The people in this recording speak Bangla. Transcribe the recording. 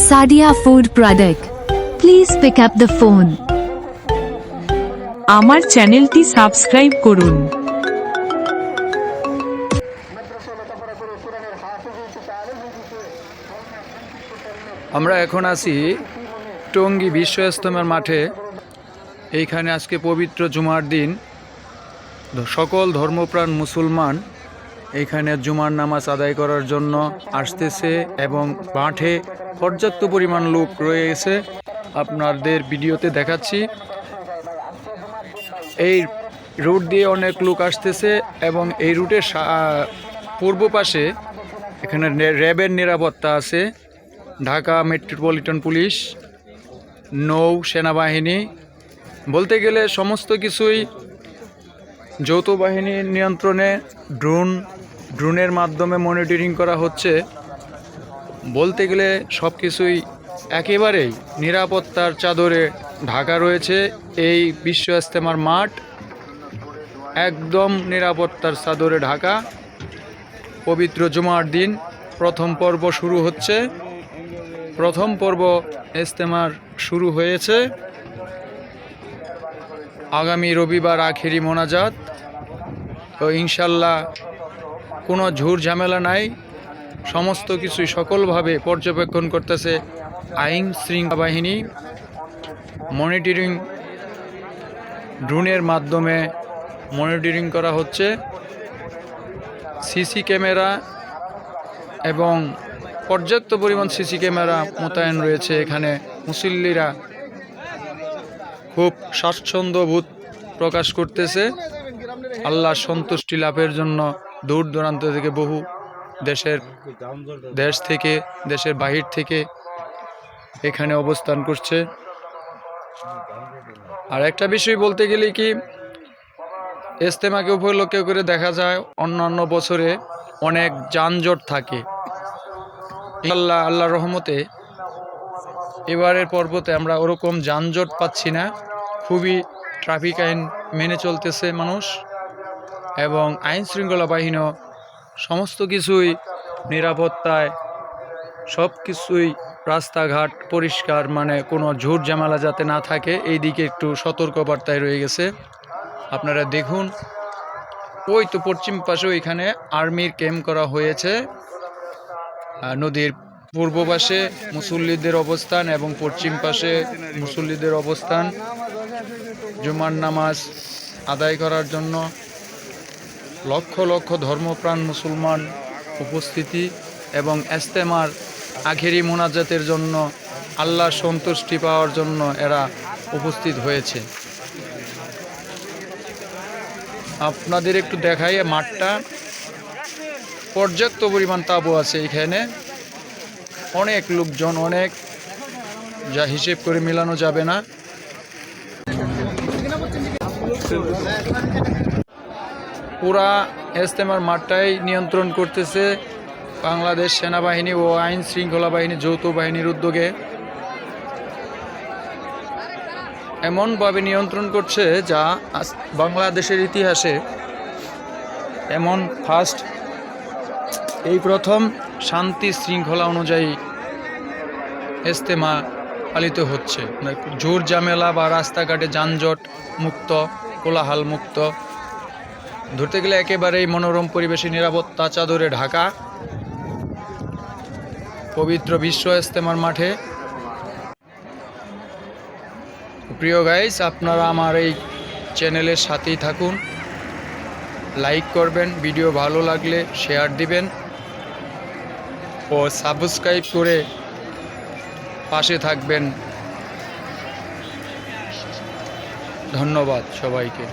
Sadia Food Product. Please pick up the phone. আমার চ্যানেলটি সাবস্ক্রাইব করুন। আমরা এখন আছি টঙ্গী বিশ্ব ইজতেমার মাঠে। এইখানে আজকে পবিত্র জুমার দিন সকল ধর্মপ্রাণ মুসলমান এইখানে জুমার নামাজ আদায় করার জন্য আসতেছে এবং মাঠে পর্যাপ্ত পরিমাণ লোক রয়েছে। আপনাদের ভিডিওতে দেখাচ্ছি, এই রুট দিয়ে অনেক লোক আসতেছে এবং এই রুটের পূর্ব পাশে এখানে র্যাবের নিরাপত্তা আছে, ঢাকা মেট্রোপলিটন পুলিশ, নৌ সেনাবাহিনী, বলতে গেলে সমস্ত কিছুই যৌথ বাহিনীর নিয়ন্ত্রণে। ড্রোনের মাধ্যমে মনিটরিং করা হচ্ছে। বলতে গেলে সব কিছুই একেবারেই নিরাপত্তার চাদরে ঢাকা রয়েছে। এই বিশ্ব ইজতেমার মাঠ একদম নিরাপত্তার চাদরে ঢাকা। পবিত্র জুমার দিন প্রথম পর্ব শুরু হচ্ছে। প্রথম পর্ব ইজতেমার শুরু হয়েছে। আগামী রবিবার আখেরি মোনাজাত। তো ইনশাল্লাহ কোনো ঝুর ঝামেলা নাই, সমস্ত কিছুই সকলভাবে পর্যবেক্ষণ করতেছে আইন শৃঙ্খলা বাহিনী। মনিটরিং ড্রোনের মাধ্যমে মনিটরিং করা হচ্ছে। সিসি ক্যামেরা এবং পর্যাপ্ত পরিমাণ সিসি ক্যামেরা মোতায়েন রয়েছে। এখানে মুসল্লিরা খুব স্বাচ্ছন্দ্য বোধ প্রকাশ করতেছে আল্লাহর সন্তুষ্টি লাভের জন্য। দূর দূরান্ত থেকে বহু দেশ থেকে দেশের বাহির থেকে এখানে অবস্থান করছে। আর একটা বিষয় বলতে গেলে কি, ইজতেমাকে উপলক্ষ করে দেখা যায় অন্যান্য বছরে অনেক যানজট থাকে। আল্লাহর রহমতে এবারের পর্বতে আমরা ওরকম যানজট পাচ্ছি না। খুবই ট্রাফিক আইন মেনে চলতেছে মানুষ এবং আইন শৃঙ্খলা বাহিনীও সমস্ত কিছুই নিরাপত্তায়, সব কিছুই রাস্তাঘাট পরিষ্কার, মানে কোনো ঝুট ঝামেলা যাতে না থাকে এই দিকে একটু সতর্কবার্তায় রয়ে গেছে। আপনারা দেখুন, ওই তো পশ্চিম পাশে ওইখানে আর্মির ক্যাম্প করা হয়েছে। নদীর পূর্ব পাশে মুসল্লিদের অবস্থান এবং পশ্চিম পাশে মুসল্লিদের অবস্থান। জুমার নামাজ আদায় করার জন্য লক্ষ লক্ষ ধর্মপ্রাণ মুসলমান উপস্থিতি এবং ইজতেমার আখেরি মোনাজাতের জন্য, আল্লাহর সন্তুষ্টি পাওয়ার জন্য এরা উপস্থিত হয়েছে। আপনাদের একটু দেখাই, মাঠটা পর্যাপ্ত পরিমাণ তাঁবু আছে এখানে, অনেক লোকজন, অনেক, যা হিসেব করে মেলানো যাবে না। পুরা ইজতেমার মাঠটাই নিয়ন্ত্রণ করতেছে বাংলাদেশ সেনাবাহিনী ও আইন শৃঙ্খলা বাহিনী যৌথ বাহিনীর উদ্যোগে। এমনভাবে নিয়ন্ত্রণ করছে যা বাংলাদেশের ইতিহাসে এমন ফার্স্ট, এই প্রথম শান্তি শৃঙ্খলা অনুযায়ী ইজতেমা পালিত হচ্ছে। ঝুর ঝামেলা বা রাস্তাঘাটে যানজট মুক্ত, কোলাহল মুক্ত, ধরতে গেলে একেবারেই মনোরম পরিবেশে নিরাপত্তা চাদরে ঢাকা পবিত্র বিশ্ব ইজতেমার মাঠে। প্রিয় গাইস, আপনারা আমার এই চ্যানেলের সাথেই থাকুন, লাইক করবেন, ভিডিও ভালো লাগলে শেয়ার দিবেন ও সাবস্ক্রাইব করে পাশে থাকবেন। ধন্যবাদ সবাইকে।